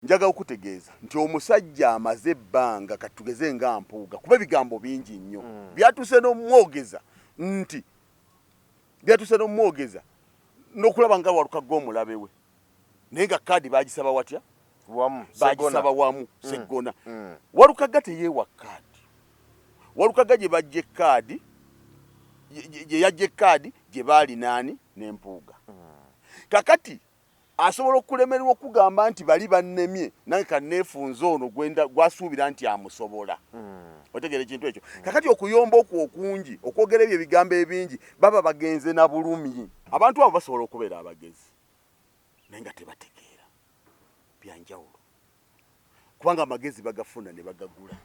njaga okutegeeza nti omusajja amaze ebbanga katugeze nga mpuuga kuba ebigambo bingi nnyo byatuse n'omwogeza nti n'okulaba nga waluka g'omulabe we naye nga kaadi bagisaba watya bagisaba wamu seggona walukaga teyeewa kaadi walukaga gye bajja ekkaadi gye yajja ekkaadi gye baali naani n'empuuga kakati asobola okulemererwa okugamba nti bali bannemye nange kanneefunza ono gwasuubira nti amusobola otegeera ekintu ekyo kakati okuyomba okwo okungi okwogera ebyo ebigambo ebingi baba bagenze na bulumi abantu abo basobola okubeera abagezi naye nga tebategeera byanjawulo kubanga amagezi bagafuna ne bagagula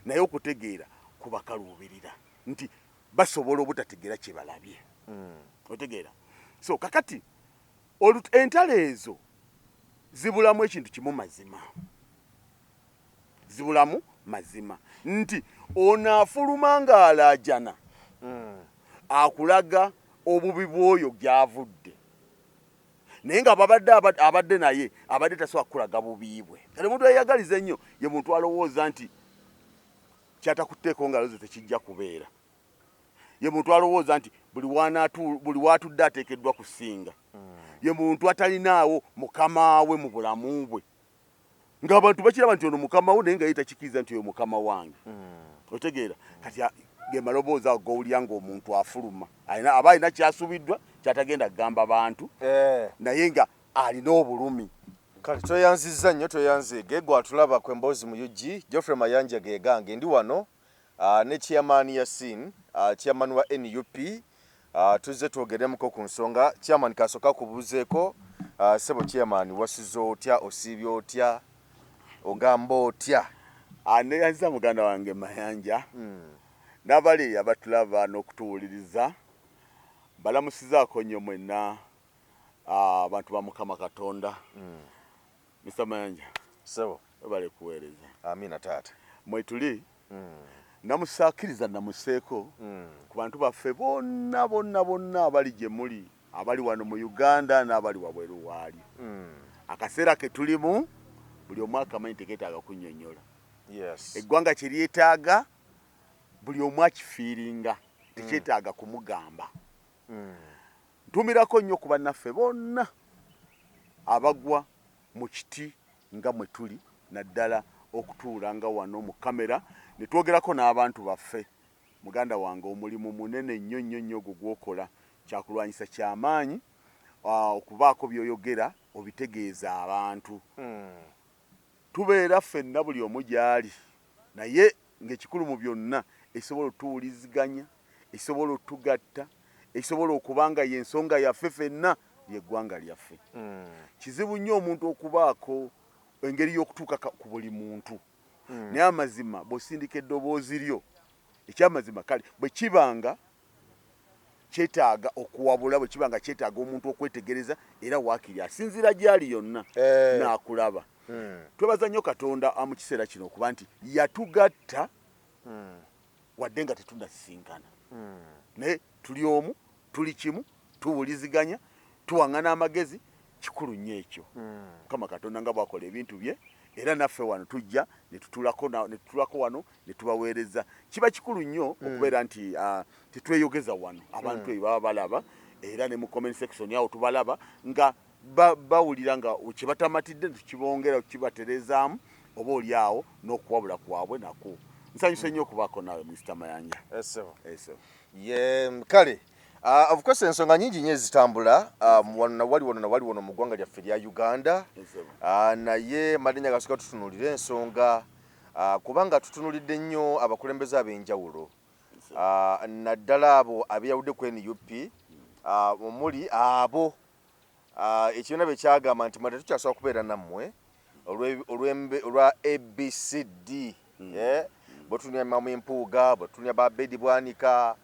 naye okutegeera kubakaluubirira nti basobola obutategeera kye balabye otegeera so kakati entalo ezo zibulamu ekintu kimu mazima nti ono afuluma ng'alaajana akulaga obubi bw'oyo gy'avudde naye nga abadde naye abadde tasobola kukulaga bubi bwe kale omuntu eyagaliza ennyo ye muntu alowooza nti kyatakuteeko ngalo ze tekijja kubeera ye muntu alowooza nti buli waatudde ateekeddwa kusinga ye muntu atalinaawo mukama we mu bulamu bwe ng'abantu bakiraba nti ono mukama we naye nga ye takikiriza nti oyo mukama wange otegeera kati ge maloboozi ago gowulira ng'omuntu afuluma aba alina kyasubiddwa kyatagenda kugamba bantu naye nga alina obulumi kale toyanzizza nnyo toyanzeege gwe atulaba ku emboozi mu UG Geoffrey Mayanja geegange ndi wano ne chairman Yasin chairman wa NUP tuzze twogeremuko ku nsonga chairman kasooka kubuuzeeko sebo chairman wasiza otya osiibye otya ogamba otya neyanziza muganda wange Mayanja n'abali abatulaba n'okutuwuliriza balamusizaako nnyo mwenna abantu ba Mukama Katonda Mr. Mayanja sebo bale kuweereza amina taata mwetuli namusaakiriza namuseeko ku bantu baffe bonna abali gye muli abali wano mu Uganda n'abali wabweru waali akaseera ke tulimu buli omu akamanyi tekeetaaga kunnyonnyola eggwanga kye lyetaaga buli omu akifiiringa tekyetaaga kumugamba ntumirako nnyo ku bannaffe bonna abagwa mu kiti nga mwe tuli naddala okutuula nga wano mu kamera ne twogerako n'abantu baffe muganda wange omulimu munene nnyo ogwo gw'okola kyakulwanyisa kyamaanyi okubaako by'oyogera obitegeeza abantu tubeera ffenna buli omu gy'ali naye ng'ekikulu mu byonna esobola otuwuliziganya esobola otugatta esobola okuba nga y'ensonga yaffe ffenna ly'eggwanga lyaffe kizibu nnyo omuntu okubaako engeri y'okutuuka ku buli muntu naye amazima bw'osindika eddoboozi lyo ekyamazima kale bwe kibanga kyetaaga okuwabula bwe kibanga kyetaaga omuntu okwetegereza era waakiri asinziira gy'ali yonna n'akulaba twebaza nnyo Katonda mu kiseera kino okuba nti yatugatta wadde nga tetunnasisinkana naye tuli omu tuli kimu tuwuliziganya tuwaŋŋana amagezi kikulu nnyo ekyo Mukama Katonda nga bw'akola ebintu bye era naffe wano tujja ne tutulako wano ne tubaweereza kiba kikulu nnyo okubeera nti tetweyogeza wano abantu eyo baba balaba era ne mu comment section awo tubalaba nga bawulira nga kye batamatidde tukibongera tukibaterezaamu oba oli awo n'okuwabula kwabwe nako nsanyuse nnyo okubaako nawe Mr. Mayanja kale of course ensonga nyingi nnyo ezitambula wali wano mu ggwanga lyaffe lya Uganda naye madenya gasooka tutunuulira ensonga kubanga tutunulidde nnyo abakulembeze ab'enjawulo naddala abo abeyawudde ku NUP omuli abo ekibiina bye kyagamba nti mate tukyasobola kubeera nammwe olwa ABCD bwe tunya Mamu Empuuga bwe tunya Babedi Bwanika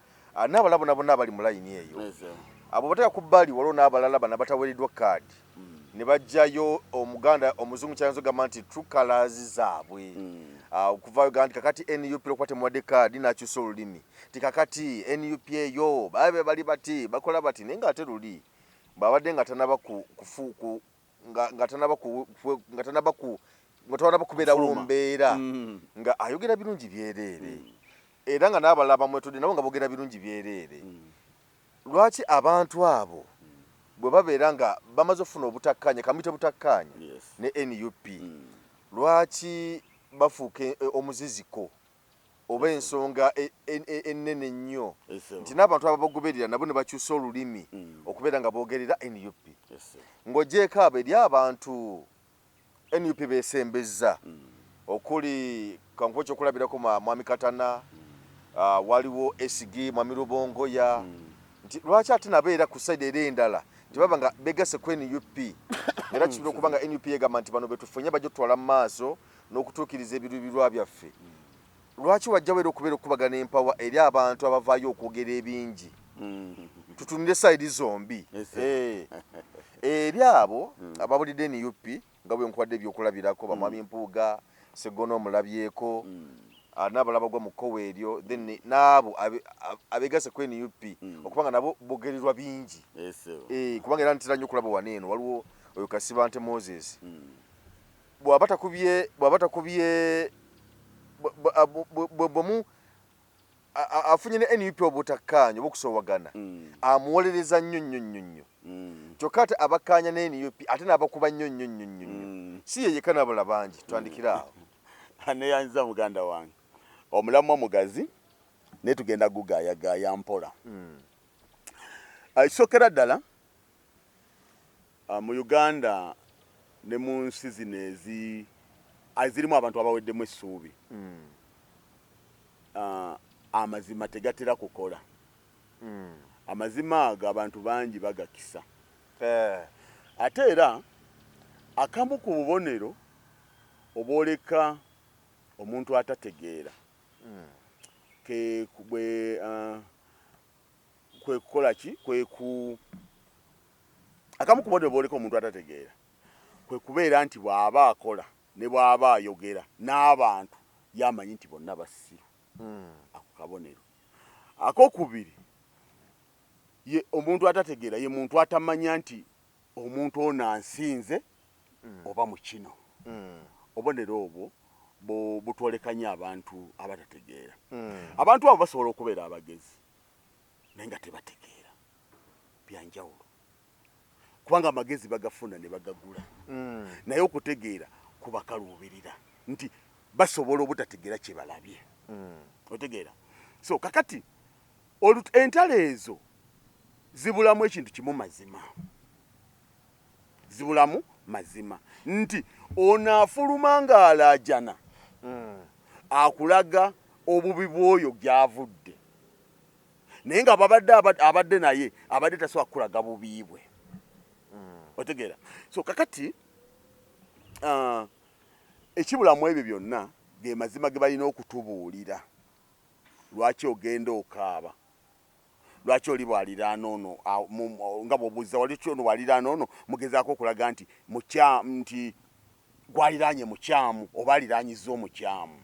n'abalala bonna abali mu layini eyo abo bateka ku bbali waliwo n'abalala bana bataweereddwa kaadi ne bajjayo omuzungu kyayinza ogamba nti true colors zaabwe okuva Uganda nti kakati NUP lwokuba temuwadde kaadi n'akyusa olulimi ti kakati NUP eyo bali bati bakola bati naye ng'ate luli babadde nga tanaba nga tanaba kubeerawo mbeera nga ayogera birungi byereere era nga n'abalala bamwetudde nabo nga boogera birungi byereere. Lwaki abantu abo bwe babeera nga bamaze okufuna obutakkaanya kamite butakkaanya ne NUP lwaki bafuuka omuziziko oba ensonga ennene ennyo nti n'abantu ababagoberera nabo ne bakyusa olulimi okubeera nga boogerera NUP ng'ogyeko abo eri abantu NUP beesembezza okuli kankuba ekyokulabirako Mwami Katana, waliwo Esigi, Mwami Rubongoya, nti lwaki ate nabo era ku sayidi era endala tebaba nga begase ku NUP era kisobola okuba nga NUP yegamba nti bano betufunye bajja otwala mu maaso n'okutuukiriza ebirubirwa byaffe. Lwaki wajjawo era okubeera okubagana empawa eri abantu abavaayo okwogera ebingi tutunire sayidi zombi eri abo ababulidde NUP nga bwe nkuwadde ebyokulabirako bamwami Mpuuga, Sseggona omulabyeko n'abalaba gwa mu kkowe eryo then n'abo abegase ku NUP okubanga nabo bogererwa bingi kubanga era ntera nnyo okulaba waneeno waliwo oyo Kasibante Moses bw'aba takubye bwemu afunye ne NUP obutakkaanya obukusoowagana amuwolereza nnyo kyokka ate abakkaanya ne NUP ate n'abakuba nnyo si ye yekka n'abalala bangi twandikira awo neyanyiza muganda wange omulamwa mugazi naye tugenda gugaayagaaya mpola. Kisookera ddala mu Uganda ne mu nsi zino ezirimu abantu abaweddemu essuubi amazima tegatera kukola. Amazima ago abantu bangi bagakisa ate era akamu ku bubonero obwoleka omuntu atategeera kwe kukola ki akamu ku bubonero obwoleka omuntu atategeera kwe kubeera nti bw'aba akola ne bw'aba ayogera n'abantu yamanyi nti bonna basiru. Ako kabonero akokubiri ye omuntu atategeera ye muntu atamanya nti omuntu ono ansinze oba mu kino. Obonero obwo butwolekanya abantu abatategeera. Abantu abo basobola okubeera abagezi naye nga tebategeera byanjawulo kubanga amagezi bagafuna ne bagagula naye okutegeera kubakaluubirira nti basobola obutategeera kye balabye. Otegeera so kakati entalo ezo zibulamu ekintu kimu mazima nti ono afuluma ng'alaajana akulaga obubi bw'oyo gy'avudde naye nga abadde naye abadde tasobola kukulaga bubi bwe. Otegeera so kakati ekibulamu ebyo byonna ge mazima ge balina okutubuulira. Lwaki ogenda okaaba? Lwaki oli bwaliraana ono nga bw'obuuza wali ono waliraana ono mugezaako okulaga nti nti gwaliraanye mukyamu oba aliraanyiza omukyamu.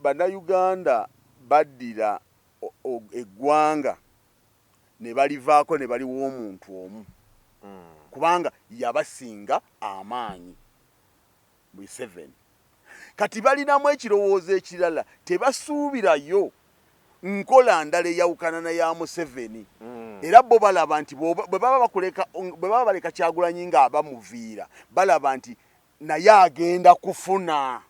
Bannayuganda baddira eggwanga ne balivaako ne baliwo omuntu omu kubanga yabasinga amaanyi Museveni. Kati balinamu ekirowoozo ekirala tebasuubirayo nkola ndala eyawukana na ya Museveni era bo balaba nti bwe baba baleka Kyagulanyi ng'abamuviira balaba nti naye agenda kufuna.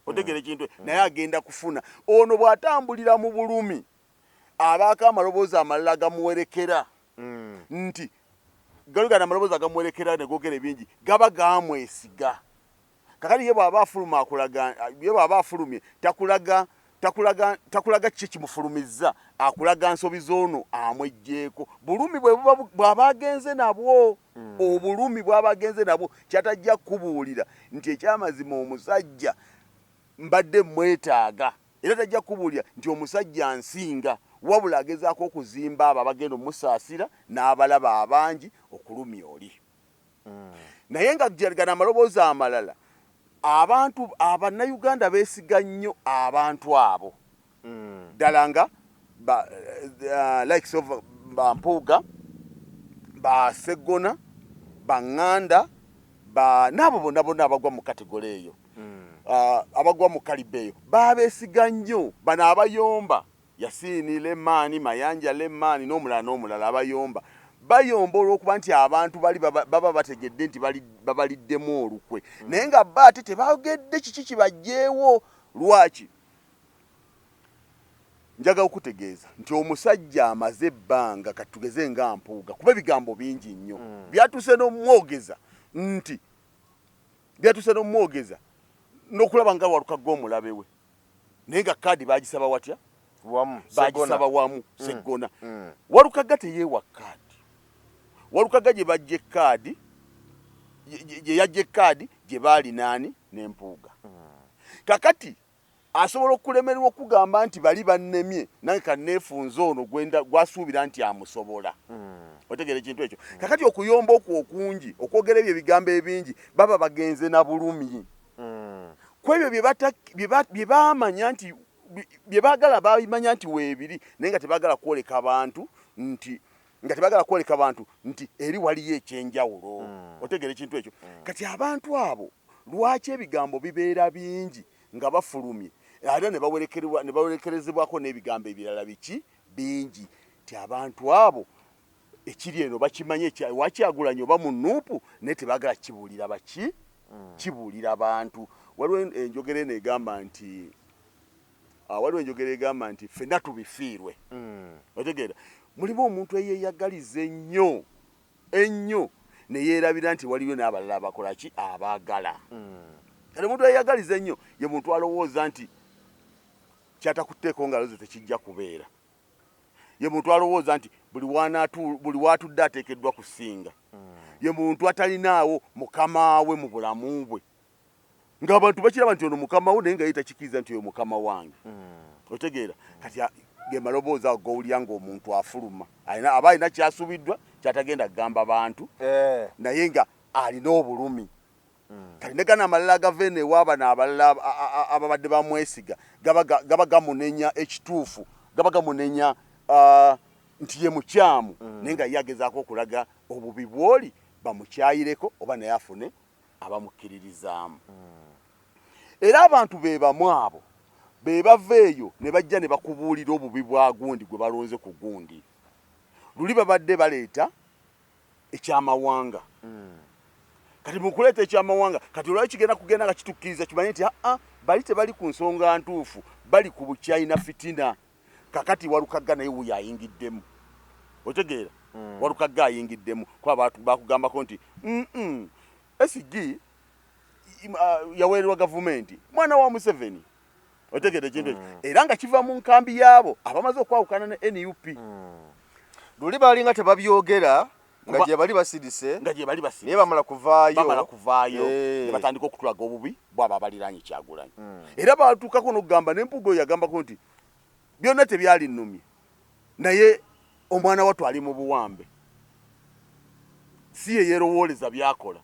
Otegere ekintu naye agenda kufuna. Ono bw'atambulira mu bulumi abaako amaloboozi amalala gamuwerekera nti galugana amaloboozi agamuwerekera ne googera bingi gaba gamwesiga. Kakati ye bw'aba afuluma akulaga ye bw'aba afulumye takulaga kiki kimufulumizza akulaga nsobi z'ono amwejjeeko. Bulumi bw'aba agenze nabwo obulumi bw'aba agenze nabwo kyatajja kubuulira nti ekyamazima omusajja mbadde mwetaaga era tajja kubuulira nti omusajja nsinga wabula agezaako okuzimba abo abagenda omusaasira n'abalaba abangi okulumya oli. Naye nga gana amaloboozi amalala abantu Abannayuganda beesiga nnyo abantu abo ddala nga likes of Mpuuga ba Segona, ba Nganda, ba nabo bonna abagwa mu kategori eyo. Abagwa mu kalibe eyo babeesiga nnyo bano abayomba Yasini Lemani, Mayanja Lemani n'omulala abayomba bayomba olw'okuba nti abantu bali baba bategedde nti babaliddemu olukwe naye nga ate tebagedde kiki kibajjeewo. Lwaki? Njaga okutegeeza nti omusajja amaze ebbanga katugeze nga Mpuuga kuba ebigambo bingi nnyo byatuse n'omwogeza n'okulaba nga Walukaga omulabe we naye nga kaadi bagisaba watya? Bagisaba wamu Segona. Walukaga teyeewa kaadi. Walukaga gye bajja kaadi gye yajja kaadi gye baali naani n'Empuuga. Kakati asobola okulemererwa okugamba nti bali bannemye nange kanneefunza ono gwasuubira nti amusobola. Otegere ekintu ekyo. Kakati okuyomba okwo okungi okwogera ebyo ebigambo ebingi baba bagenze na bulumi. Kwebyo bye baamanya nti bye baagala bamanya nti weebiri naye nga tebaagala kwoleka abantu nti eri waliyo ekyenjawulo. Otegere ekintu ekyo. Kati abantu abo lwaki ebigambo bibeera bingi nga bafulumye ate ne bawerekerezebwako n'ebigambo ebirala bingi ti abantu abo ekiri eno bakimanye wakyagulanye oba mu Nuupu naye tebaagala kibuulira abantu. Waliwo enjogera eno egamba nti ffenna tubifiirwe. Otegeera mulimu omuntu eyeeyagaliza ennyo ne yeerabira nti waliwo n'abalala abakola ki abaagala. Kale omuntu eyeeyagaliza ennyo ye muntu alowooza nti kyatakuteeko ngalo ze tekijja kubeera. Ye muntu alowooza nti buli waatudde ateekeddwa kusinga. Ye muntu atalinaawo mukama we mu bulamu bwe. Ng'abantu bakiraba nti ono mukama we naye nga ye takikiriza nti oyo mukama wange. Otegeera kati ge maloboozi ago g'owulira ng'omuntu afuluma aba alina kyasubiddwa kyatagenda kugamba bantu naye nga alina obulumi. Kati ne gano amalala agava eno ewaabano abalala ababadde bamwesiga gaba gamunenya ekituufu gaba gamunenya nti ye mukyamu naye nga ye agezaako okulaga obubi bw'oli bamukyayireko oba naye afune abamukkiririzaamu. Era abantu be bamu abo be bava eyo ne bajja ne bakubuulira obubi bwa gundi gwe balonze ku gundi. Luli babadde baleeta ekyamawanga. Kati mu kuleeta ekyamawanga kati olwaki kugenda nga kitukkiriza kimanye nti bali tebali ku nsonga ntuufu bali ku bukyayi na fitina. Kakati Walukaga naye wuyo ayingiddemu. Otegeera Walukaga ayingiddemu kuba bakugambako nti SG yaweererwa gavumenti mwana wa Museveni. Otegeera ekintu ekyo era nga kiva mu nkambi yaabo abamaze okwawukana ne NUP. Luli balinga tebabyogera nga gye bali basidise naye bamala kuvaayo ne batandika okutulaga obubi bwaba abaliraanye Kyagulanyi. Era batuukako n'okugamba n'Empuuga oyo yagambako nti byonna tebyali nnumye naye omwana wattu ali mu buwambe si ye yeerowooleza byakola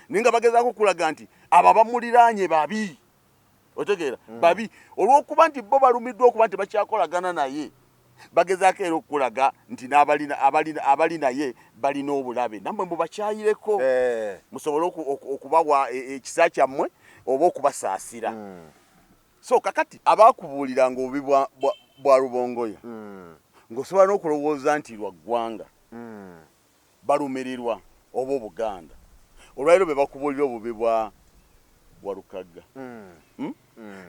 naye nga bagezaako okulaga nti abo abamuliraanye babi. Otegeera babi olw'okuba nti bo balumiddwa okuba nti bakyakolagana naye bagezaako era okulaga nti abali naye balina obulabe nammwe mubakyayireko musobole okubawa ekisa kyammwe oba okubasaasira. So kakati abaakubuuliranga obubi bwa Rubongoya ng'osobola n'okulowooza nti lwa ggwanga balumirirwa oba Obuganda olwaliro be bakubuulira obubi bwa Walukaga.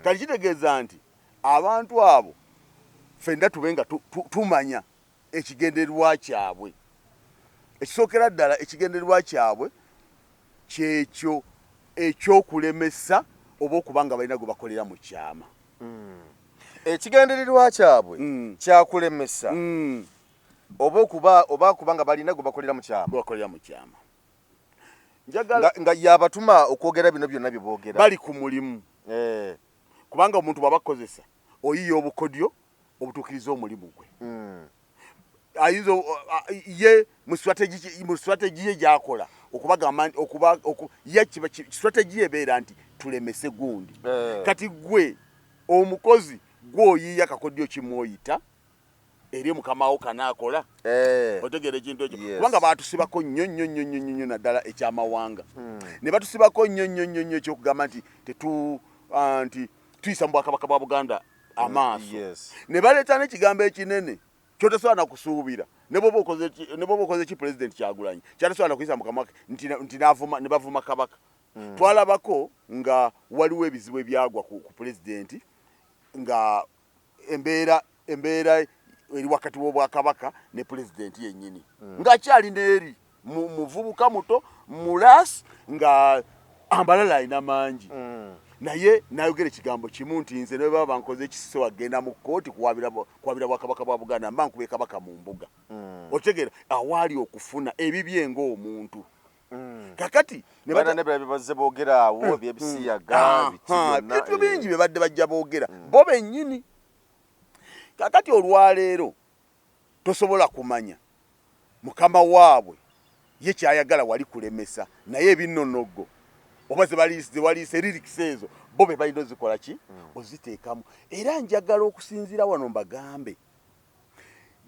Kati kitegeeza nti abantu abo ffenna tube nga tumanya ekigendererwa kyabwe. Ekisookera ddala ekigendererwa kyabwe kyekyo ekyokulemesa oba okuba nga balina gwe bakolera mu kyama. Ekigendererwa kyabwe kyakulemesa oba kuba nga balina gwe bakolera mu kyama. Nga yabatuma okwogera bino byonna bye boogera bali ku mulimu. Kubanga omuntu bw'abakozesa oyiya obukodyo obutuukiriza omulimu gwe. Ayinza ye mu strategy ye gy'akola okubagamba ye strategy ebeera nti tulemese gundi. Kati gwe omukozi gw'oyiya akakodyo kimwoyita eri mukamawo kanaakola otegera ekintu ekyo kubanga batusibako nnyo naddala ekyamawanga ne batusibako nnyo ekyokugamba nti nti tuyisa mu bwakabaka bwa Buganda amaaso ne baleeta n'ekigambo ekinene kyotasobola nakusuubira ne bwoba okoze ki President Kyagulanyi kyatasobola nakuyisa mukama nti ne bavuma kabaka twalabako nga waliwo ebizibu ebyagwa ku President nga embeera eri wakati w'obwakabaka ne President yennyini ng'akyali n'eri muvubuka muto mulasi nga ambalala alina mangi naye nayogera ekigambo kimu nti nze ne baba bankoze ekisiso wagenda mu kkooti kuwabira bwakabaka bwa Buganda mba nkube kabaka mu mbuga otegera awaali okufuna ebibye ng'omuntu kakati ne bazze boogera awo byebisiyaga bintu bingi bye badde bajja boogera bo bennyini kakati olwaleero tosobola kumanya mukama waabwe ye kyayagala wali kulemesa naye ebinnonogo oba zewaliise lirikisi ezo bo be balina ozikola ki oziteekamu era njagala okusinziira wano mbagambe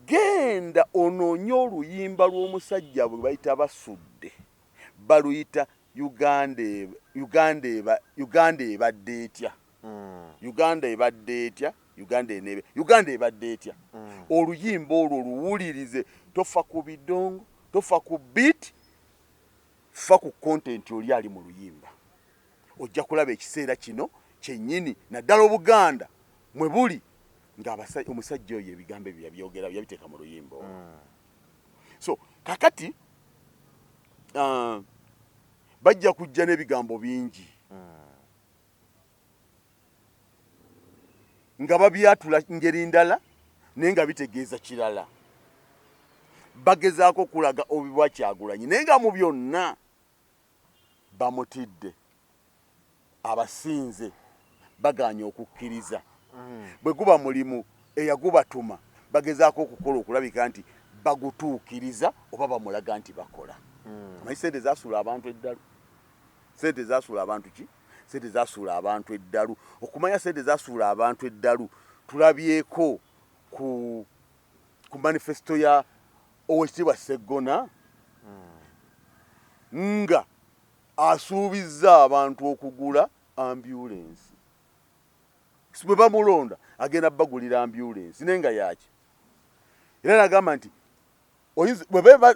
genda onoonye oluyimba lw'omusajja bwe bayita basudde baluyita Uganda ebadde etya Uganda ebadde etya oluyimba olwo luwulirize tofa ku bidongo tofa ku beat fa ku content oli ali mu luyimba ojja kulaba ekiseera kino kyennyini naddala Obuganda mwe buli omusajja oyo ebigambo ebyo yabyogera yabiteeka mu luyimba so kakati bajja kujja n'ebigambo bingi nga babyatula ngeri ndala naye nga bitegeeza kirala bagezaako kulaga obibwa Kyagulanyi naye nga mu byonna bamutidde abasinze baganya okukkiriza bwe guba mulimu eyagubatuma bagezaako okukola okulabika nti bagutuukiriza oba bamulaga nti bakola amanyi sente zasuula abantu eddalu sente zasuula abantu ki sente zasuula abantu eddalu okumanya sente zasuula abantu eddalu tulabyeko ku manifesto ya Oweekitiibwa Sseggona nga asuubizza abantu okugula ambulance bwe bamulonda agenda bagulira ambulance naye nga yaki era nagamba nti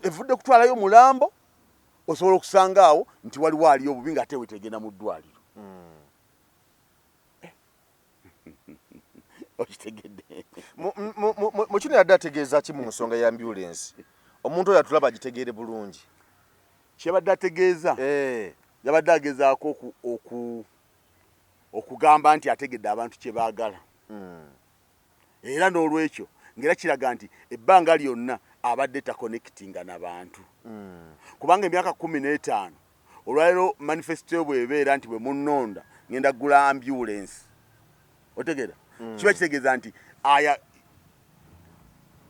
evudde kutwalayo mulambo osobola okusanga awo nti waliwo aliyo obubi nga ate wetegenda mu ddwaliro okitegedde mu kino yadde ategeeza ki mu nsonga ya ambulance omuntu oyo atulaba agitegeere bulungi kyebadde ategeeza yabadde agezaako okugamba nti ategedde abantu kye baagala era n'olwekyo ngera kiraga nti ebbanga lyonna abadde takonekitinga n'abantu kubanga emyaka 15 olwaleero manifesto bw'ebeera nti bwe munnonda ngenda gula ambulance otegera kiba kitegeeza nti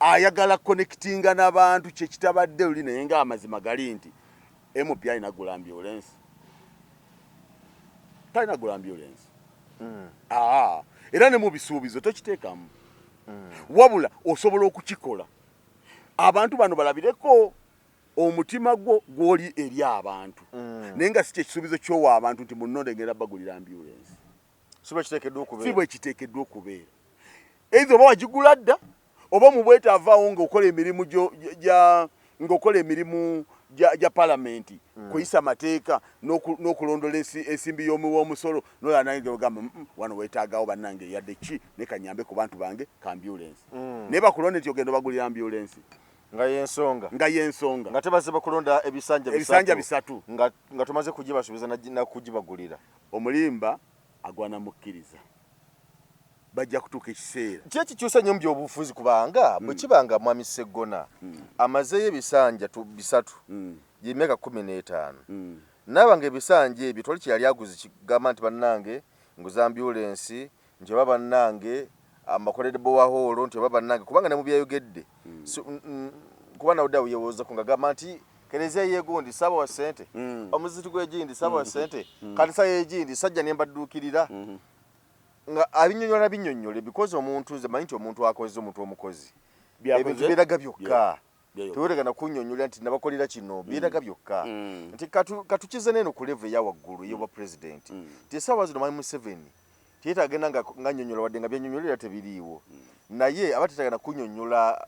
ayagala konekitinga n'abantu kye kitabadde luli naye nga amazima gali nti MP alina gula ambulance talina gula ambulance era ne mu bisuubizo tokiteekamu wabula osobola okukikola abantu bano balabireko omutima gwo gwoli eri abantu naye nga si kyekisuubizo kyowa abantu nti munnonda ngenda bagulira ambulance si bwe kiteekeddwa okubeera eizo oba wagigula dda oba mu bwetaavaawo ng'okola emirimu gya palamenti kuyisa amateeka n'okulondola ensimbi y'omusolo nola nange ogamba wano weetaagawo bannange yadde ki ne kanyambe ku bantu bange ka ambulance naye bakulonda nti ogenda bagulira ambulance nga yensonga nga tebaze bakulonda ebisanja bisatu nga tumaze kugibasuubiza nakugibagulira omulimba agwana mukkiriza bajja kutuuka ekiseera kyekikyusa nnyo mu byobufuzi kubanga bwe kibanga mwami Sseggona amazeeyo ebisanja bisatu y'emyaka 15 nabanga ebisanja ebyo toli kyeyali aguzi kigamba nti bannange nguza ambulance nti oba bannange amakolere bowahoolo nti oba bannange kubanga ne mu byayogedde kuba nawudde awo yewooza ku nga gamba nti kereziya yeegundi saba wa ssente omuziti gw'egindi saba wa ssente kanisa y'egindi sajja ne mbadduukirira nga abinyonyola binyonyole because omuntu nze manyi nti omuntu akoze omuntu omukozi ebintu biraga byokka teweregana kunnyonnyola nti nabakolera kino biraga byokka nti katukize neno ku level eya waggulu y'obwa president nti essaawa zino Mwami Museveni tiyetagenda nga nnyonnyola wadde nga byannyonnyolera tebiriiwo naye abatetagana kunnyonnyola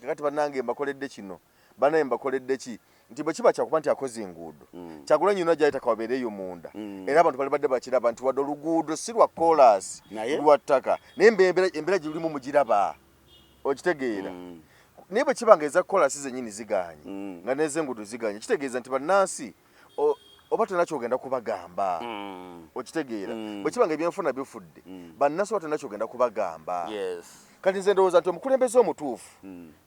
kakati bannange mbakoledde kino banaye mbakoledde ki nti bwe kiba kyakuba nti akoze enguudo Kyagulanyi yonna gyayitaka wabeereeyo munda era abantu bali badde bakiraba nti wadde oluguudo si lwa kolas lwa ttaka naye embeera gye lulimu mugiraba okitegeera naye bwe kiba nga eza kolasi zennyini ziganye nga n'ez'enguudo ziganye kitegeeza nti bannansi oba tolina kyogenda kubagamba okitegeera bwe kiba nga ebyenfuna bifudde bannansi oba tolina kyogenda kubagamba kati nze ndowooza nti omukulembeze omutuufu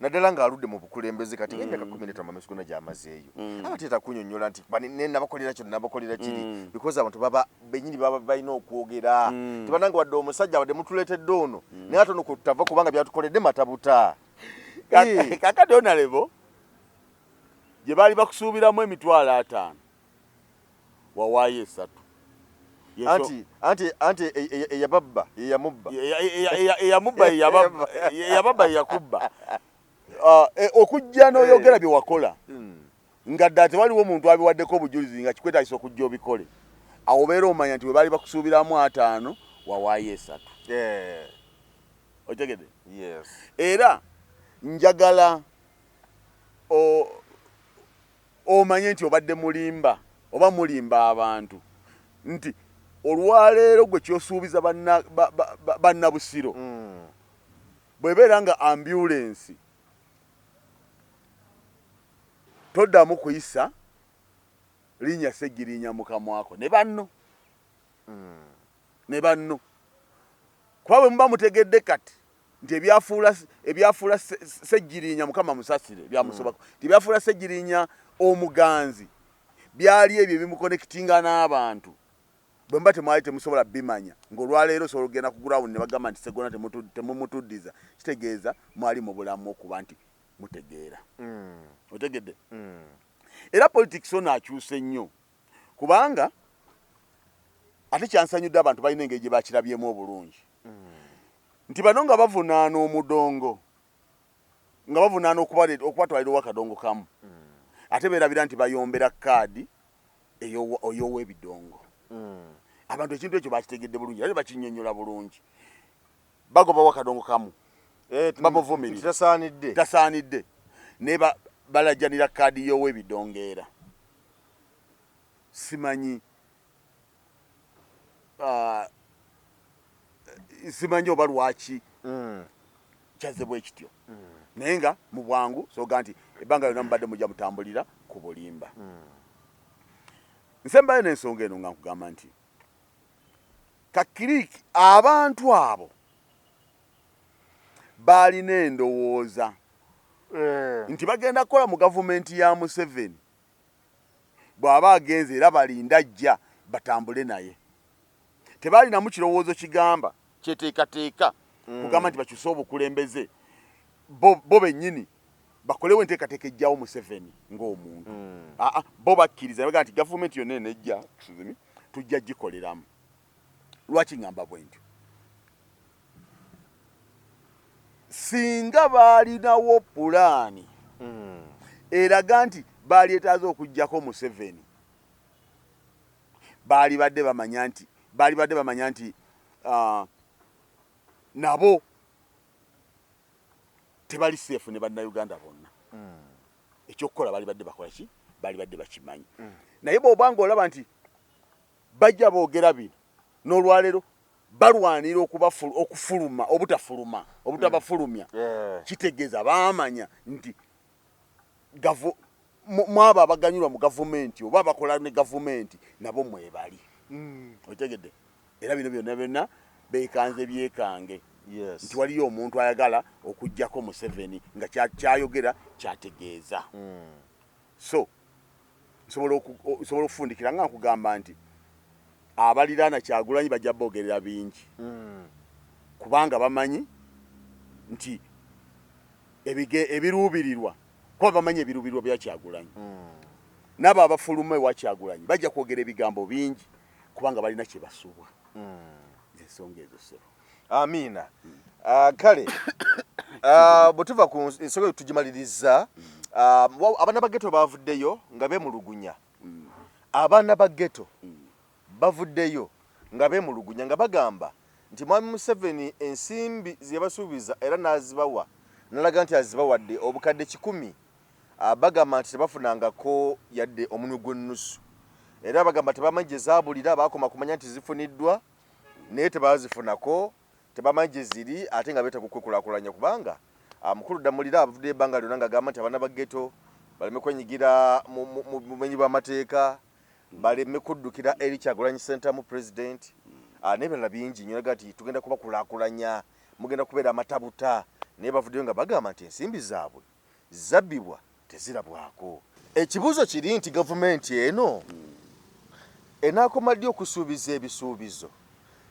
naddala ng'aludde mu bukulembeze kati ng'emyaka 15 amamesi gonna gy'amazeeyo abateeta kunnyonnyola nti nabakolera kino nabakolera kiri because abantu bennyini baba balina okwogera tibannange wadde omusajja wadde mutuleetedde ono naye ate ono kutava kubanga byatukoledde matabuta kakati onalebo gye baali bakusuubiramu emitwalo 5 wawaayo 3 anti eyababba yeyamubba eyababba yeyakubba okujja n'oyogera bye wakola nga ddala tewaliwo omuntu abiwaddeko obujulizi nga kikwetaagisa okujja obikole awo obeera omanya nti we baali bakusuubiramu 5 wawaayo 3 otegedde era njagala omanye nti obadde mulimba oba mulimba abantu nti olwaleero gwe kyosuubiza bannabusiro bwebeera nga ambulensi toddamu kuyisa linnya Ssegiriinya mukamwako ne banno kuba bwe muba mutegedde kati nti ebyafuula Ssegiriinya mukama musasire byamusobako tibyafuula Ssegiriinya omuganzi byali ebyo ebimukonekitinga n'abantu bwe mba temwali temusobola bimanya ng'olwaleero osobola okugenda ku ground ne bagamba nti Sseggona temumutuddiza kitegeeza mwali mu bulamu okuba nti mutegeera otegedde era politics ono akyuse nnyo kubanga ate kyansanyudde abantu balina engeri gye bakirabyemu obulungi nti bano nga bavunaana omudongo nga bavunaana okubatwalira ow'akadongo kamu ate beerabira nti bayombera kaadi ey'ow'ebidongo abantu ekintu ekyo bakitegedde bulungi ate bakinnyonnyola bulungi bagobawo akadongo kamu bamuvumirira tasaanidde naye balajjanira kaadi y'ow'ebidongo era simanyi oba lwaki kyaze bwe kityo naye nga mu bwangu soga nti ebbanga lyonna mubadde mujja mutambulira ku bulimba nsembayo n'ensonga eno nga nkugamba nti Kakiriiki abantu abo baalina endowooza nti bagenda kukola mu gavumenti ya Museveni bw'aba agenze era balinda ajja batambule naye tebaalinamu kirowoozo kigamba kyeteekateeka kugamba nti bakyuse obukulembeze bo bennyini bakolewo enteekateeka ejjawo Museveni ng'omuntu bo bakkiriza baga nti gavumenti yonna enejja tujja gikoleramu lwaki ngamba bwe ntyo singa baalinawo pulaani eraga nti baaleetaaze okuggyako Museveni baali badde bamanya nti nabo tebali seefu ne bannayuganda bonna ekyokukola baali badde bakola ki baali badde bakimanyi naye bw'obanga olaba nti bajja boogera bino n'olwaleero balwanira okufuluma obutabafulumya kitegeeza baamanya nti mwabo abaganyulwa mu gavumenti oba abakola ne gavumenti nabo mwebali otegedde era bino byonna beekanze byekange nti waliyo omuntu ayagala okuggyako Museveni nga kyayogera kyategeeza so nsobola okufundikira nga nkugamba nti abaliraana Kyagulanyi bajja boogerera bingi kubanga bamanyi nti ebiruubirirwa kuba bamanyi ebiruubirirwa bya Kyagulanyi n'abo abafuluma ewa Kyagulanyi bajja kwogera ebigambo bingi kubanga balina kye basubwa ensonga ezo sebo amiina kale Botuva ku ensonga tugimaliriza abaana ba ghetto bavuddeyo nga bemulugunya abaana ba ghetto bavuddeyo nga bemulugunya nga bagamba nti Mwami Museveni ensimbi ziyabasuubiza era n'azibawa nalaga nti azibawadde obukadde 100 bagamba nti tebafunangako yadde omunwe gw'ennusu era bagamba tebamanje zaabulira bakoma kumanya nti zifuniddwa naye tebazifunako tebamanje ziri ate nga beeta kukwekulakulanya kubanga mukulu Damulira avudde ebbanga lyonna nga agamba nti abaana ba ghetto baleme kwenyigira mu bumenyi bw'amateeka baleme kuddukira eri Kyagulanyi Ssentamu president n'ebirala bingi nnyo nti tugenda kubakulakulanya mugenda kubeera amatabuta naye bavuddeyo nga bagamba nti ensimbi zaabwe zabbibwa tezirabwako. Ekibuuzo kiri nti gavumenti eno enaakoma ddi okusuubiza ebisuubizo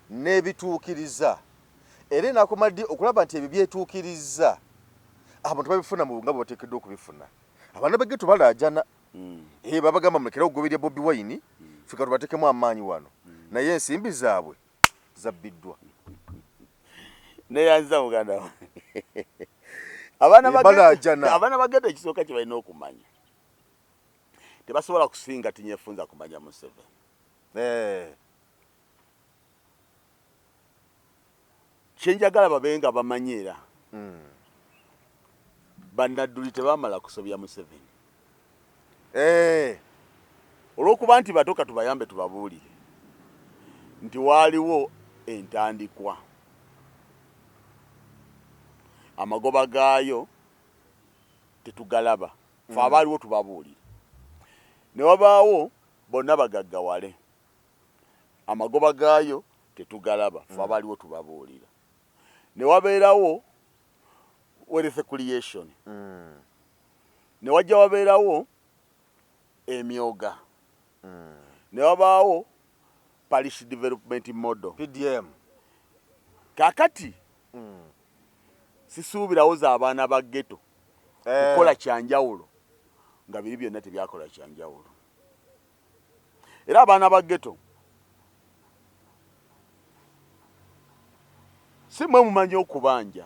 n'ebituukiriza era enaakoma ddi okulaba nti ebyo byetuukiriza abantu babifuna mu nga bwe bateekeddwa okubifuna. Abaana ba ghetto balaajana babagamba mulekera okugoberera Bobi Wine fika tubateekemu amaanyi wano naye ensimbi zaabwe zabbiddwa. Neyanza muganda abaana ba ghetto ekisooka kye balina okumanya tebasobola kusinga tinyefunza kumanya Museveni. Kyenjagala babenga bamanyira bannadduli tebamala kusobya Museveni olw'okuba nti batoka tubayambe tubabuulire nti waaliwo entandikwa amagoba gaayo tetugalaba fe abaaliwo tubabuulire ne wabaawo bonna bagaggawale amagoba gaayo tetugalaba fe abaaliwo tubabuulira ne wabeerawo wealth creation ne wajja wabeerawo emyoga ne wabaawo parish development model PDM kakati sisuubirawo za abaana ba ghetto kukola kyanjawulo nga biri byonna tebyakola kyanjawulo era abaana ba ghetto si mwe mumanyi okubanja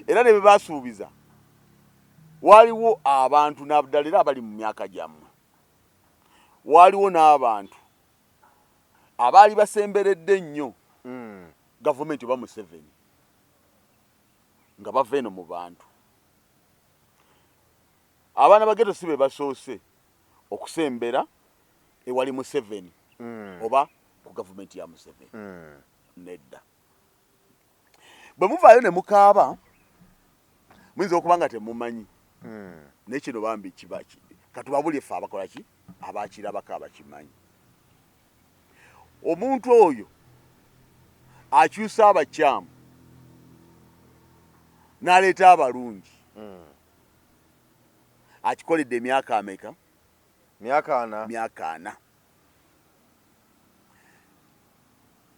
era ne bebasuubiza waliwo abantu naddala era abali mu myaka gyammwe waliwo n'abantu abaali basemberedde ennyo gavumenti oba Museveni nga bava eno mu bantu. Abaana ba ghetto si be basoose okusembera ewali Museveni oba ku gavumenti ya Museveni nedda. Bwe muvaayo ne mukaaba muyinza okuba nga temumanyi naye kino bambi kibaki katubabulye ffe abakola ki abakirabako abakimanyi. Omuntu oyo akyusa abakyamu n'aleeta abalungi akikoledde emyaka ameka? myaka 4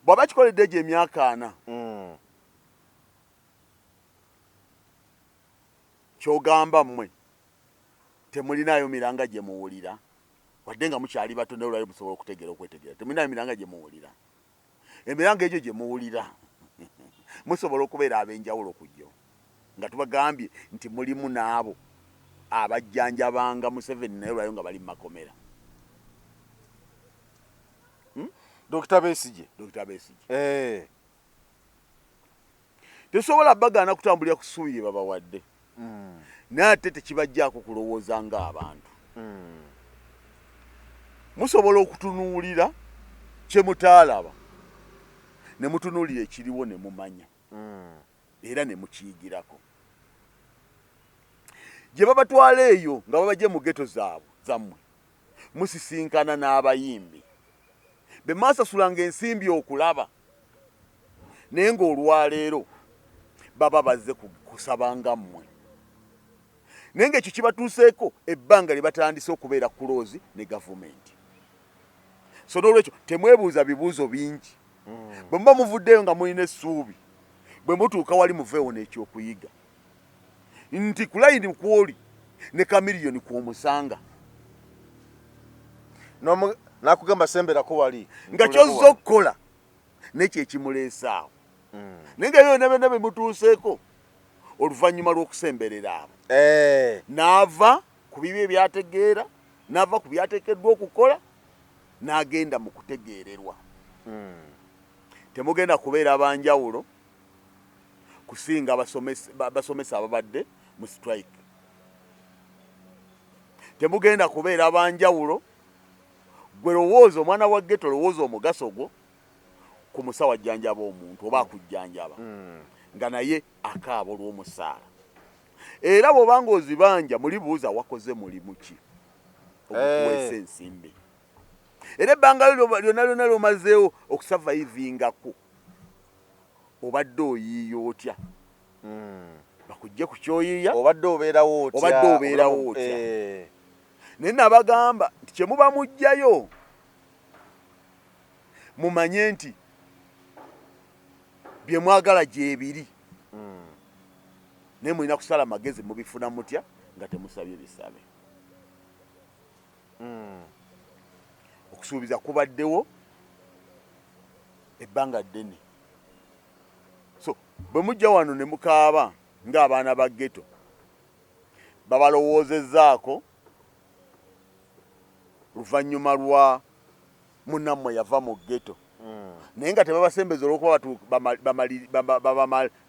bw'aba kikoledde gye emyaka 4 kyogamba mmwe temulinayo miranga gye muwulira wadde nga mukyali bato n'olwayo musobola okutegeera okwetegeera temulinayo miranga gye muwulira emiranga egyo gye muwulira musobola okubeera ab'enjawulo ku gyo nga tubagambye nti mulimu n'abo abajjanjabanga Museveni naye olwayo nga bali mu makomera. Dr. Besigye tesobola bagaana kutambulira ku ssuubi lye babawadde naye ate tekibajjaako kulowooza ng'abantu. Musobola okutunuulira kye mutaalaba ne mutunuulira ekiriwo ne mumanya era ne mukiyigirako. Gye babatwala eyo nga babajje mu ghetto zammwe musisinkana n'abayimbi be maasasulanga ensimbi okulaba naye ng'olwaleero baba bazze kusabanga mmwe naye ng'ekyo kibatuuseeko ebbanga lye batandise okubeera kuloozi ne gavumenti. So n'olwekyo temwebuuza bibuuzo bingi bwe muba muvuddeyo nga mulina essuubi bwe mutuuka wali muveewo n'ekyokuyiga nti ku layini kwoli ne kamiliyoni kw'omusanga nakugamba semberako wali nga kyozza okukola nekyo ekimuleesaawo naye nga yonna bye mutuuseeko oluvannyuma lw'okusemberera abo n'ava ku bibyo ebyategeera n'ava ku byateekeddwa okukola n'agenda mu kutegeererwa. Temugenda kubeera abanjawulo kusinga basomesa ababadde mu strike. Temugenda kubeera abanjawulo gwe lowooza omwana wa ghetto lowooza omugaso gwo ku musawo ajjanjaba omuntu oba akujjanjaba nga naye akaabo olw'omusaala. Era bw'obanga ozibanja mulibuuza wakoze mulimu ki okukuweesa ensimbi. Era ebbanga lyonna lyomazeewo okusavayivingako obadde oyiiya otya bakujje ku kyoyiiya obadde obeerawo otya. Naye nabagamba nti kye muba mujjayo mumanye nti bye mwagala gyebiri naye mulina kusala magezi mubifuna mutya nga temusabye bisabe. Okusuubiza kubaddewo ebbanga ddene. So bwe mujja wano ne mukaaba ng'abaana ba ghetto babalowoozezaako luvannyuma lwa munnammwe yava mu ghetto naye nga tebabasembeza olw'okuba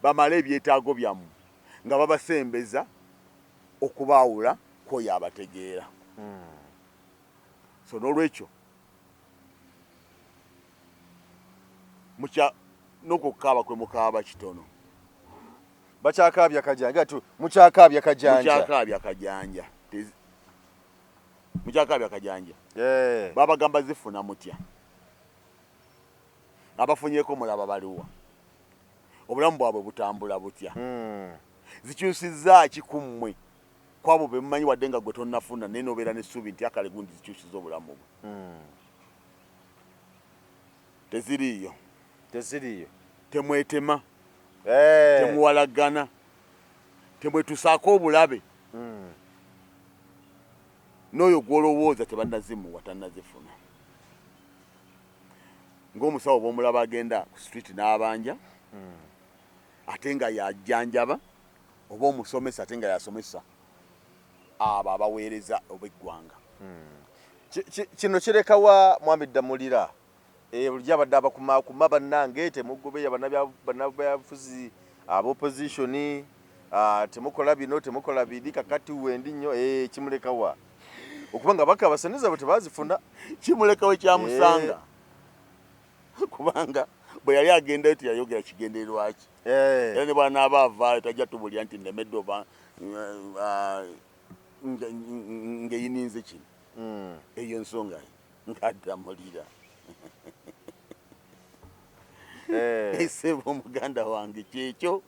bamale ebyetaago byammwe nga babasembeza okubaawula kwoyo abategeera. So n'olwekyo n'okukaaba kwe mukaaba kitono. Bakyakaabya kajanja mukyakaabya kajanja babagamba zifuna mutya abafunyeeko mulaba baliwa obulamu bwabwe butambula butya zikyusizza ki ku mmwe kwabo be mumanyi wadde nga gwe tonnafuna naye n'obeera n'essuubi nti akale gundi zikyusiza obulamu bwe. Teziriiyo temwetema temuwalagana temwetusaako obulabe n'oyo gw'olowooza tebannazimuwa tannazifuna. Ng'omusawo bw'omulaba agenda ku street n'abanja ate nga yajjanjaba oba omusomesa ate nga yasomesa abo abaweereza ob'eggwanga. Kino kirekawa Mwami Damulira bulijjo abadde abakumakuma bannange temugobeya bannabyabufuzi ab'opposition temukola bino temukola biri kakati wendi nnyo kimulekawa okubanga baka abasaniza bwe tebazifuna kimulekawo ekyamusanga kubanga bwe yali agendayo teyayogera kigendererwa ki era ne bwanaaba avaayo tajja tubulya nti nemedde oba ng'eyininze kino eyo ensonga ng'Adamulira esebo omuganda wange kyekyo.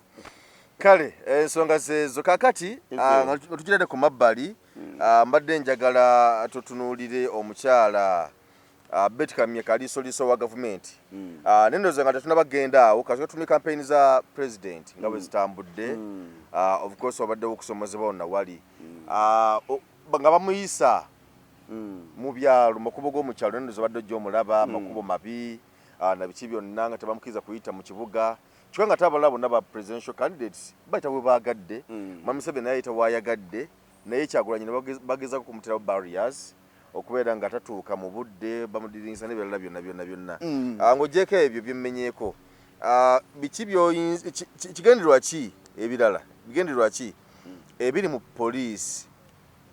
Kale ensonga zezo kakati nga tukirade ku mabbali mbadde njagala tutunuulire omukyala Betty Kamye Kaliisoliiso wa gavumenti nendoza nga tetunabagenda awo kasika tuli campaign za president nga bwe zitambudde of course wabaddewo okusomozebwa wonna wali nga bamuyisa mu byalo makubo g'omukyalo nendoza badde ojja omulaba makubo mabi na biki byonna nga tebamukiriza kuyita mu kibuga kyokka nga tabala bonna ba presidential candidates bayita bwe baagadde Mwami Museveni naye yayita waayagadde naye Kyagulanyi ne bagezaako kumuterawo barriers okubeera nga tatuuka mu budde bamudirinsa n'ebirala byonna ng'ogyeko ebyo byemmenyeeko biki kigendererwa ki ebirala bigendererwa ki ebiri mu poliisi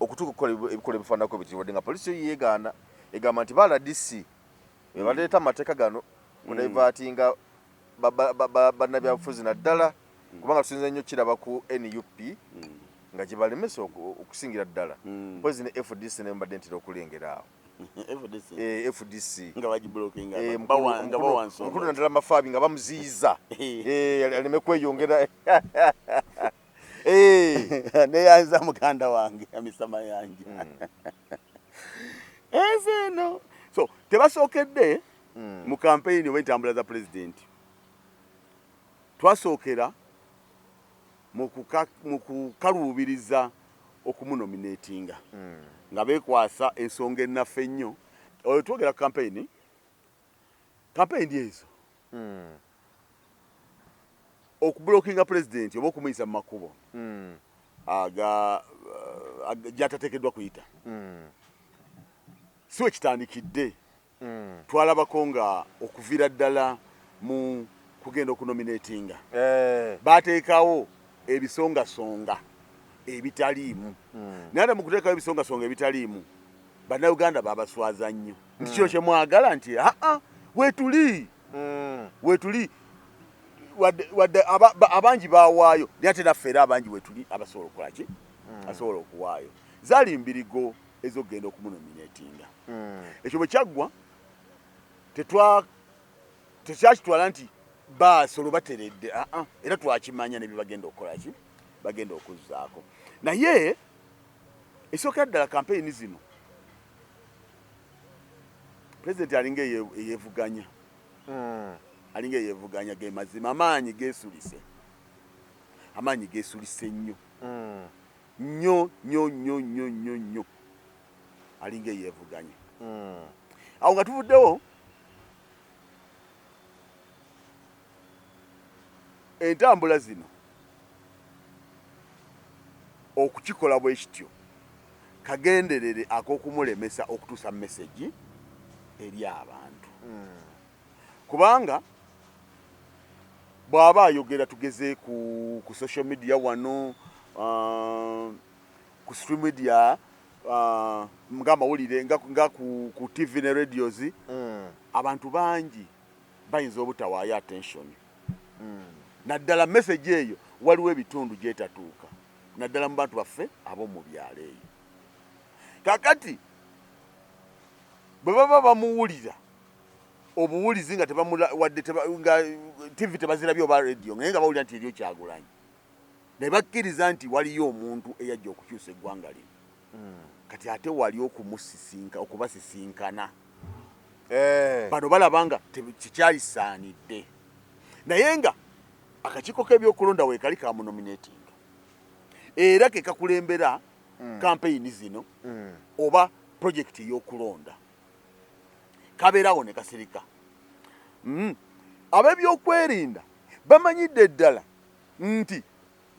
okutuuka okukola ebikola ebifaananako biti wadde nga poliisi yo yeegaana egamba nti baladisi be baleeta amateeka gano kunaivatinga bannabyabufuzi naddala kubanga tusinza nnyo kiraba ku NUP nga gibalemesa okusingira ddala mpozi ne FDC ne mbadde ntera okulengera awo FDC nga bagiblokinga mukulu naddala Mafaabi nga bamuziyiza aleme kweyongera neyanza muganda wange amisama yange ezeno so tebasookedde mu campaign oba entambula za president twasookera mu kukaluubiriza okumunominatinga nga beekwasa ensonga ennaffe ennyo oyo twogera campaign ezo okublockinga president oba okumuyisa mu makubo gyatateekeddwa kuyita si we kitandikidde. Twalabako nga okuviira ddala mu kugenda okunominatinga baateekawo ebisongasonga ebitaliimu naye ate mu kuteekawo ebisongasonga ebitaliimu bannayuganda babaswaza nnyo nti kyo kye mwagala nti weetuli wadde abangi bawaayo naye ate naffe era abangi weetuli abasobola okukola ki asobola okuwaayo zaali mbirigo ez'okugenda okumunominatinga. Ekyo bwe kyaggwa tekyakitwala nti baasolo bateredde era twakimanya ne bye bagenda okukola ki bagenda okuzzaako. Naye esookera ddala kampeyini zino pulezidenti alinga eyeevuganya ge mazima amaanyi geesulise nnyo nnyo alinga eyeevuganya. Awo nga tuvuddewo entambula zino okukikola bwe kityo kagenderere ak'okumulemesa okutuusa message eri abantu kubanga bw'aba ayogera tugeze ku social media wano ku stream media ng'amawulire nga ku TV ne radios abantu bangi bayinza obutawaayo attention naddala message eyo waliwo ebitundu gyetatuuka naddala mu bantu baffe ab'omu byalo eyo. Kakati bwe baba bamuwulira obuwulizi nga wadde nga TV tebazirabye oba radio naye nga bawulira nti eryo Kyagulanyi ne bakkiriza nti waliyo omuntu eyajja okukyusa eggwanga lino kati ate wali okubasisinkana bano balaba nga kikyalisaanidde naye nga akakiiko k'ebyokulonda weekali kamunominating era ke kakulembera kampeyini zino oba projekiti ey'okulonda kabeerawo ne kasirika. Ab'ebyokwerinda bamanyidde ddala nti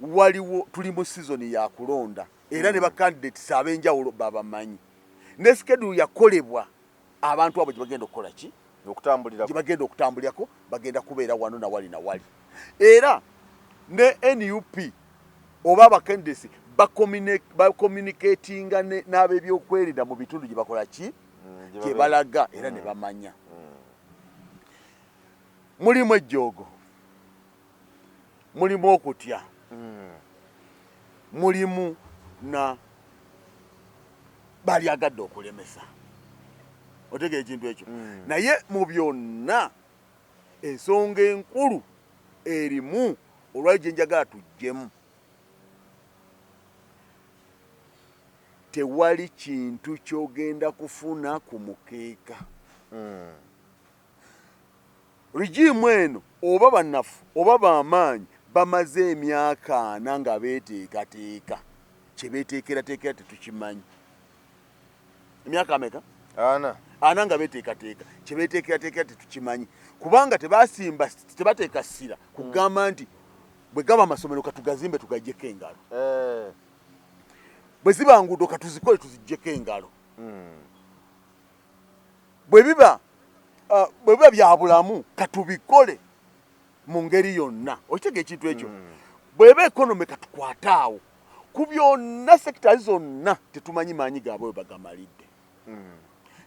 waliwo tuli mu sizoni ya kulonda era ne bakandidates ab'enjawulo babamanyi ne schedule yakolebwa abantu abo gye bagenda okukola ki gye bagenda okutambulirako bagenda kubeera wano na wali era ne NUP oba abakandidates bakommunikatinga n'ab'ebyokwerinda mu bitundu gye bakola ki gye balaga era ne bamanya. Mulimu ejjoogo mulimu okutya mulimu na bali agadde okulemesa otegera ekintu ekyo naye mu byonna ensonga enkulu erimu olwali gye njagala tujjemu tewali kintu kyogenda kufuna ku mukeeka. Rigimu eno oba bannafu oba bamaanyi bamaze emyaka 4 nga beeteekateeka kye beeteekerateekera tetukimanyi. Emyaka ameka? 4 nga beeteekateeka kye beeteekerateekera tetukimanyi kubanga tebateeka ssira kugamba nti bwe gaba amasomero katugazimbe tugajjeko engalo bwe ziba nguudo katuzikole tuzijjeko engalo bwe biba bya bulamu katubikole mu ngeri yonna okitega ekintu ekyo bweba ekonomi katukwate awo ku byonna sekita zonna tetumanyi maanyi gaabwe we bagamalidde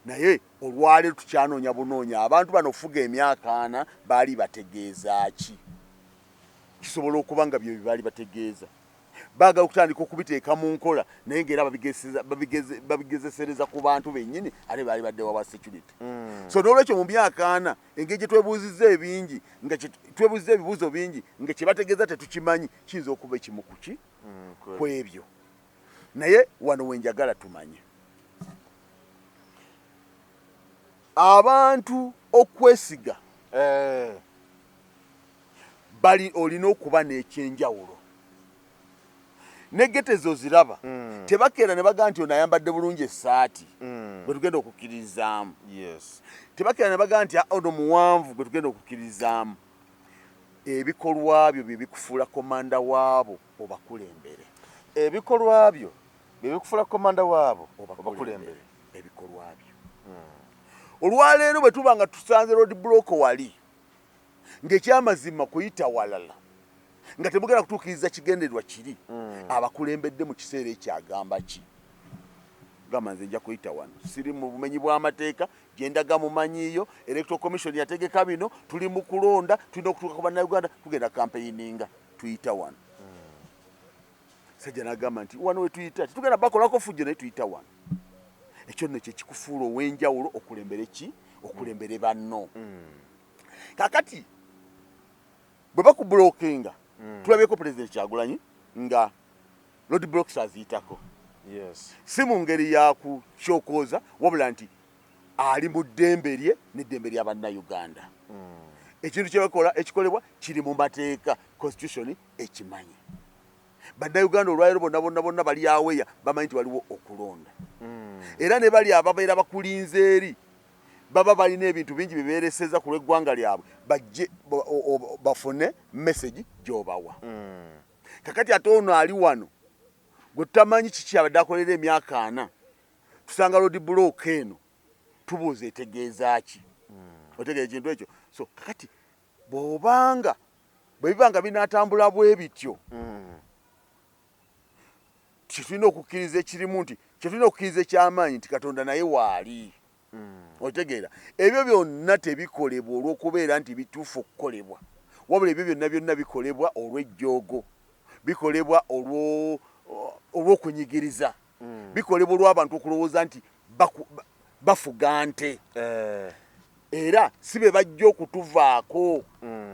naye olwaleero tukyanoonya bunoonya abantu bano okufuga emyaka 4 baali bategeeza ki kisobola okuba nga bye baali bategeeza baagala okutandika okubiteeka mu nkola naye ng'era babigezesereza ku bantu bennyini ate baali badde wawa security. So n'olwekyo mu myaka 4 engeri gye twebuuzizza ebingi nga twebuuzizza ebibuuzo bingi nga kye bategeeza tetukimanyi kiyinza okuba ekimu ku ki ku ebyo naye wano wenjagala tumanye abantu okwesiga bali olina okuba n'ekyenjawulo negetezo ziraba tebakeera ne baga nti ono ayambadde bulungi essaati bwe tugenda okukkirizaamu tebakeera ne baga nti ono muwanvu bwe tugenda okukkirizaamu ebikolwa byo bye bikufuula komanda waabo obakulembere. Ebikolwa byo bye bikufuula komanda waabo obakulembere. Ebikolwa byo. Olwaleero bwe tuba nga tusanze road block wali ng'ekyamazima kuyita walala nga temugenda kutuukiriza kigendererwa kiri, abakulembedde mu kiseera ekyagamba ki? Gamba nze nja kuyita wano, siri mu bumenyi bw'amateeka, gyendaga mumanyiiyo, Electoral Commission yategeka bino, tuli mu kulonda, tulina okutuuka ku bannayuganda, tugenda campaigninga, tuyita wano. Sajja n'agamba nti wano we tuyita tetugenda bakolako fujjo naye tuyita wano. Ekyo nno kye kikufuula ow'enjawulo okulembere ki? Okulembere banno. Kakati bwe bakubulookinga tulabyeko President Kyagulanyi nga road blocks aziyitako. Yes. Si mu ngeri ya kukyokooza wabula nti ali mu ddembe lye n'eddembe lya bannayuganda. Ekintu kye bakola ekikolebwa kiri mu mateeka, constitution ekimanyi. Bannayuganda olwaleero bonna bali aweya bamanyi nti waliwo okulonda. Era ne bali ababeera bakulinze eri baba balina ebintu bingi bibeereseza ku lw'eggwanga lyabwe bajje bafune message gy'obawa. Kakati ate ono ali wano gwe tutamanyi kiki abadde akolera emyaka 4, tusanga road block eno tubuuza etegeeza ki? Otegeeza ekintu ekyo. So kakati bw'obanga bwe bibanga binaatambula bwe bityo kitulina okukkiriza ekirimu nti kyetulina okukkiriza ekyamaanyi nti Katonda naye waali. Otegeera ebyo byonna tebikolebwa olw'okubeera nti bituufu okukolebwa, wabula ebyo byonna bikolebwa olw'ejjoogo, bikolebwa olw'okunyigiriza, bikolebwa olw'abantu okulowooza nti bafuga nte. Era si be bajja okutuvaako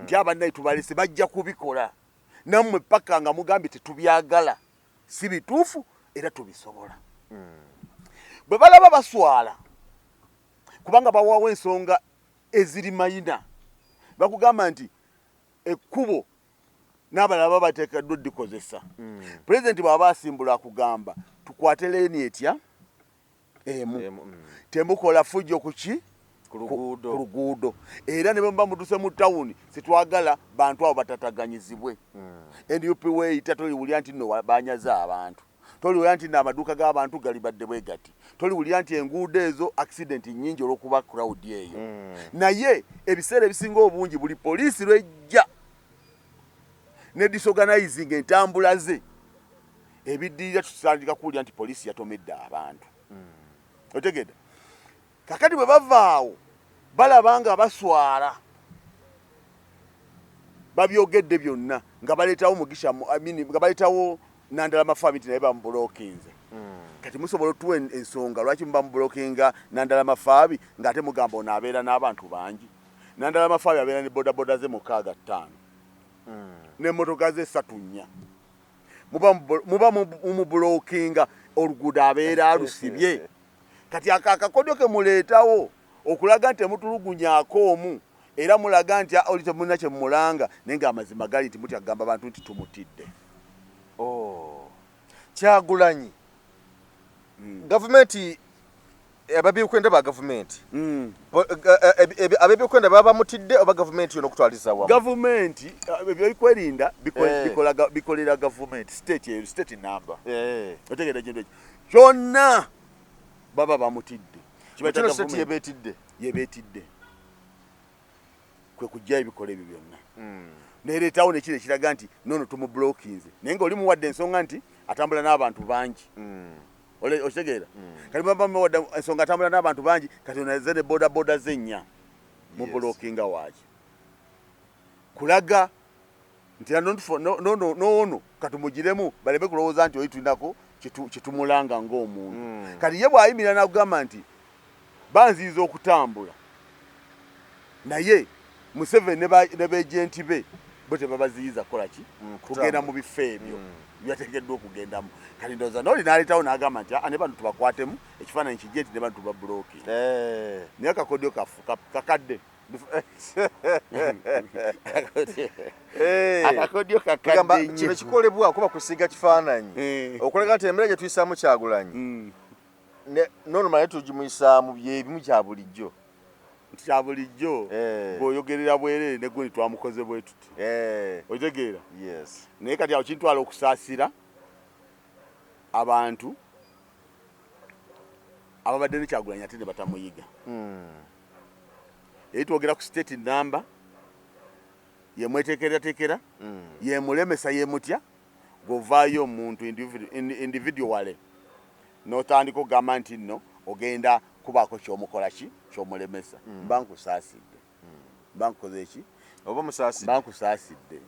nti abannaye tubalese, bajja kubikola. Nammwe paka nga mugambye tetubyagala, si bituufu era tubisobola. Bwe balaba baswala kubanga bawaawo ensonga eziri mayina, bakugamba nti ekkubo n'abalala bateekeddwa oddikozesa. Pulezidenti bw'aba asimbula akugamba tukwate leeni etya emu, temukola fujjo kuki? Ku luguudo. Era ne bwe muduse mu tawuni sitwagala bantu abo batataganyizibwe. NUP weeyita toliwulira nti nno banyaze abantu, toliwulira nti n'amaduuka g'abantu gali badde bwe gati, toliwulira nti enguudo ezo accident nnyingi olw'okuba crowd eyo. Naye ebiseera ebisinga obungi buli poliisi lwejja ne disorganizing entambula ze, ebiddirira tusandika kuwulira nti poliisi yatomedde abantu. Otegedde? Kakati bwe bavaawo balaba nga baswala babyogedde byonna nga baleetawo Mugisha nga baleetawo Nandala Family naye bamubulookinze. Kati musobola otuwa ensonga lwaki muba mubulookinga Nandala Mafabi ng'ate mugamba ono abeera n'abantu bangi. Nandala Mafabi abeera ne bodaboda ze 65 n'emmotoka ze 3-4. Muba mumubulookinga oluguudo abeera alusibye. Kati akakodyo ke muleetawo okulaga nti mutulugunyaako omu era mulaga nti oli temulina kye mumulanga naye ng'amazima gali nti muti agamba abantu nti tumutidde. Kyagulanyi gavumenti ababyokwenda ba gavumenti ababyokwenda baba mutidde oba gavumenti yona okutwaliza wamu? Gavumenti ebyokwerinda bikolera gavumenti state number. Otegeera kintu ekyo kyonna baba bamutidde. Kino state yebeetidde kwe kujja ebikola ebyo byonna. Neereetawo nekiro ekiraga nti nono tumubulookinze naye ng'oli muwadde ensonga nti atambula n'abantu bangi. Okitegeera? Kati baba muwadde ensonga atambula n'abantu bangi, kati onaze ne bodaboda ze 4 mubulookinga waaki. Kulaga nti nono katumugiremu baleme kulowooza nti oli tulinako kitumulanga ng'omuntu. Kati ye bw'ayimirira n'akugamba nti banziiza okutambula naye Museveni ne beejenti be bo tebabaziyiza kukola ki? Kugenda mu bifo ebyo byategeddwa okugendamu. Kati ndowooza n'oli n'aleetawo n'agamba nti ne bano tubakwatemu ekifaananyi kijje nti ne bano tubabulooki. Naye akakodyo kakadde. Akakodyo kakadde nnyo. Kino kikolebwa kuba kusiiga kifaananyi okulaga nti embeera gye tuyisaamu Kyagulanyi nono male tugimuyisaamu byebimu kya bulijjo. nti kya bulijjo bw'oyogerera bwerere ne gwe twamukoze bwe tuti okitegeera naye kati awo kintwala okusaasira abantu ababadde ne Kyagulanyi ate ne batamuyiga eri twogera ku state number yemweteekerateekera yemulemesa yemutya govaayo omuntu individuale n'otandika okugamba nti nno ogenda kubaako kyomukola ki kyomulemesa mba nkusaasidde mba nkukoze eki oba musaasidde mba nkusaasidde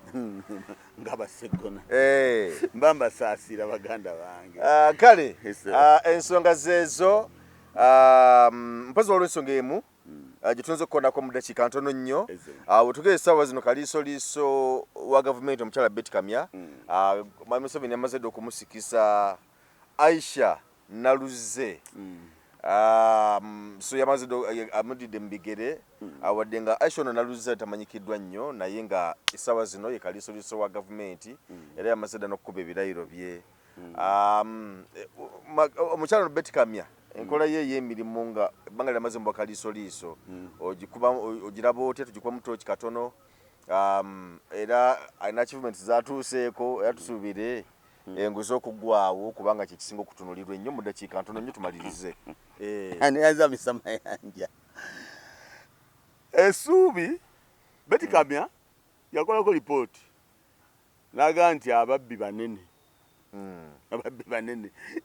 nga baseggona mba mbasaasira baganda bange kale ensonga zeezo mpazi olw'ensonga emu gye tuyinza okukonako mu dakiika ntono nnyo bwe tugere essaawa zino kaliisoliiso wa gavumenti omukyala Betty Kamya Mwami Museveni yamaze dda okumusikisa Aisha Naluzze so yamaze amudidde mu bigere wadde nga Aisha ono Naluzze tamanyikiddwa nnyo naye nga essaawa zino ye kaliisoliiso wa gavumenti era yamaze dda n'okukuba ebirayiro bye omukyala Betty Kamya enkola ye ey'emirimu nga ebbanga lyamaze mu bakaliisoliiso ogiraba otya tugikuba mutooki katono era alina achievements zatuuseeko era tusuubire enguzi okuggwawo kubanga kyekisinga okutunulirwa ennyo mu dakiika ntono nnyo tumalirize aneyazamisa mayanja essuubi Betty Kamya yakolako lipooti naga nti ababbi banene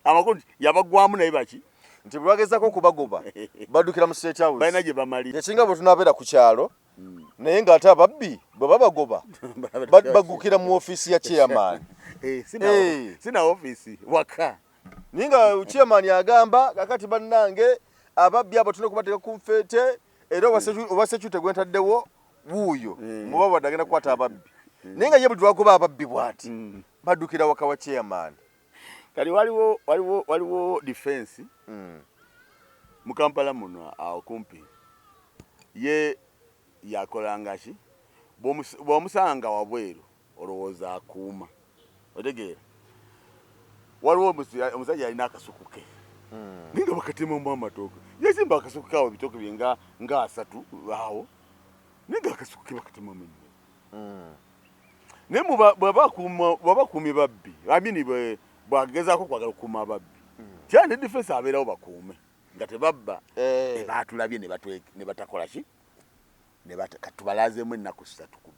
amakulu yabaggwamu naye baki nti bwe bagezaako okubagoba baddukira mu State House balina gye bamalira kyekinga bwe tunaabeera ku kyalo naye ng'ate ababbi bwe babagoba baggukira mu ofiisi ya chairman sina ofiisi waka naye nga chairman agamba kakati bannange ababbi abo tulina okubateeka ku nfeete era oba security gwentaddewo wuuyo muba wadde agenda kukwata ababbi naye nga ye buli lwagoba ababbi bw'ati baddukira waka wa chairman kali waliwo defense mu Kampala muno awo kumpi ye yakolanga ki bw'omusanga wabweru olowooza akuuma otegeera waliwo omusajja yalina akasuku ke naye nga bakatemamu amatooke yesimba akasuku ke awo ebitooke bye nga asatu awo naye nga akasuku ke bakatemamu ennyo naye bwebakuumi babbi amini bwagezaako kwagala okukuuma ababbi kyala ne defense abeerawo bakuume nga tebabba baatulabye ne batakola ki katubalazeemu ennaku 3 ku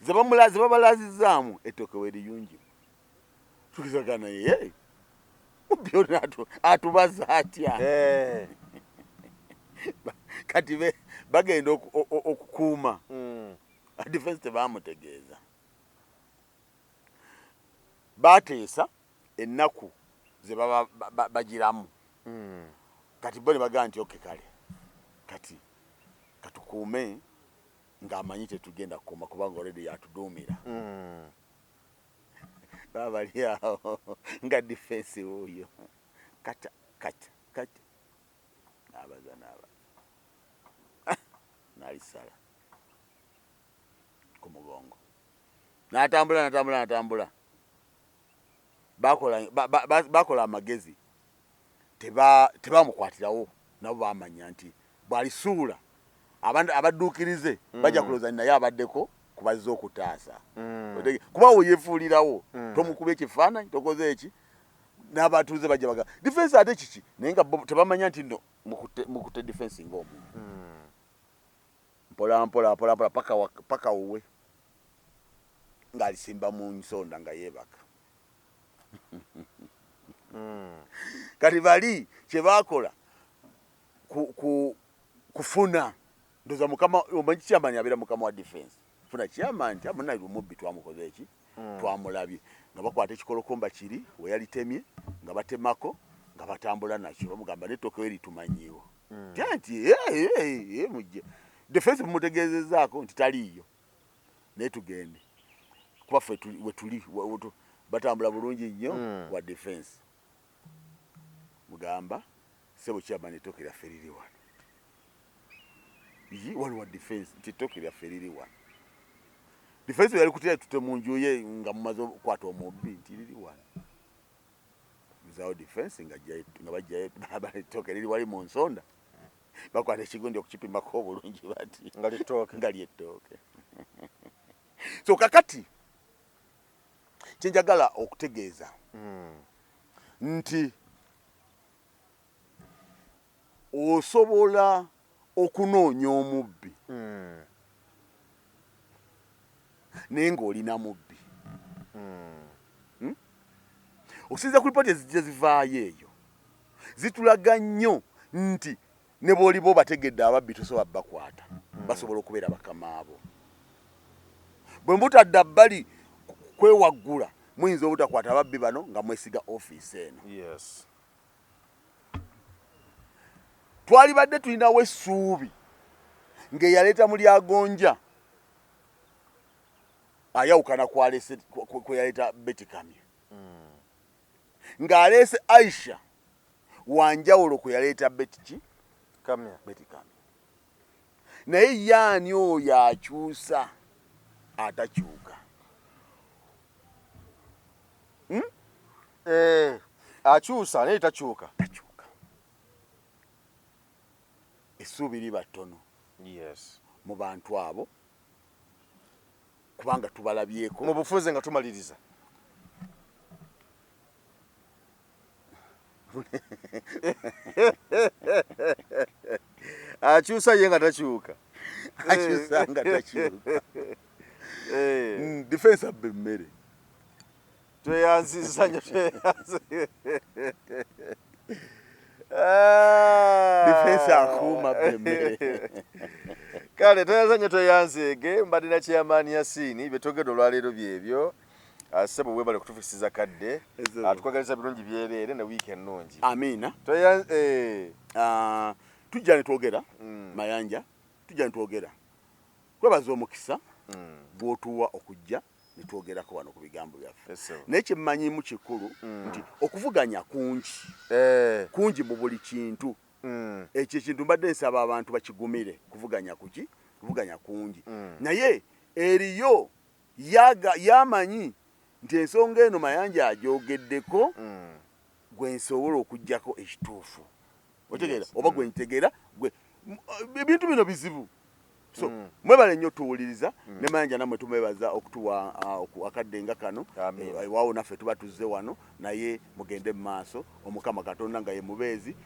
2 ze babalazizaamu ettooke weriyungimu tukizagana ye mubbi ono atubaza atya kati bagenda okukuuma defense tebamutegeeza bateesa ennaku ze bagiramu kati bo ne bagamba nti oke kale kati katukuume ng'amanyi tetugenda kukuuma kubanga already yatuduumira baba bali awo nga defense wuuyo kaca n'abaza n'alisala ku mugongo n'atambula bakola amagezi tebamukwatirawo nabo bamanya nti bwalisuula abadduukirize bajja kulooza naye abaddeko kubazza okutaasa kuba we yeefuulirawo tomukuba ekifaananyi tokoze eki n'abatuuze bajja baga defense ate kiki naye nga tebamanya nti no mukutte defense ng'omuntu mpola paka wuwe ng'alisimba mu nsonda nga yeebaka kati bali kyebakola kufuna ndoza mukama omanyi chairman abeera mukama wa defense funa chairman nti amuna lumubbi twamukoze eki twamulabye nga bakwata ekikolokomba kiri we yalitemye nga batemako nga batambula nakyo bamugamba netooke weri tumanyiiwo nti mujje defense mumutegeezezaako nti taliiyo naye tugende kuba ffe wetuli batambula bulungi nnyo wa defense mugamba sebo chairman ettooke lyaffe liri wano waliwo defense nti ettooke lyaffe liri wano defense yali kutera tute mu nju ye nga mumaze okukwata omubbi nti liri wano muzawo defense nga bajjayo ettooke liri wali mu nsonda bakwata ekigundi okukipimako obulungi bati nga ly'ettooke. So kakati kyenjagala okutegeeza nti osobola okunoonya omubbi naye ng'olina mubbi. Okusinziira ku lipooti ezijja zivaayo eyo zitulaga nnyo nti ne bw'oli bo bategedde ababbi tosobola bakwata, basobola okubeera bakamaabo. Bwe mutadda bbali kwewaggula muyinza obutakwata ababbi bano nga mwesiga ofiisi eno. Yes. Twalibadde tulinawo essuubi ng'eyaleeta mu Lyagonja ayawukana kwe yaleeta Betty Kamye, ng'aleese Aisha wanjawulo kwe yaleeta Betty Kamye. Naye yaani oyo akyusa atakyuka? Akyusa naye takyuka. Essuubi liba ttono Yes. mu bantu abo kubanga tubalabyeko. Mu bufuzi nga tumaliriza. Akyusa ye nga takyuka. Akyusa nga takyuka. Defense abba emmere. Tweyanziza nnyo Defense akuuma abba emmere. Kale tweyanza nnyo tweyanzeege mbadde na Chairman Yasin byetwogedde olwaleero byebyo. Ssebo weebale kutufikisiza kadde. Tukwagaliza birungi byereere ne wiiki ennungi. Amiina. Tujja ne twogera Mayanja, tujja ne twogera. Twebaza omukisa gw'otuwa okujja ne twogerako wano ku bigambo byaffe. Naye kye mmanyimu kikulu nti okuvuganya kungi. Kungi mu buli kintu. Ekyo ekintu mbadde nsaba abantu bakigumire kuvuganya kuki? Kuvuganya kungi. Naye eriyo yamanyi nti ensonga eno Mayanja agyogeddeko gwe nsobola okuggyako ekituufu. Otegeera oba gwe ntegeera ebintu bino bizibu. So mwebale nnyo tuwuliriza ne Mayanja nammwe tumwebaza okutuwa akadde nga kano. Waawo naffe tuba tuzze wano naye mugende mu maaso Omukama Katonda nga ye mubeezi.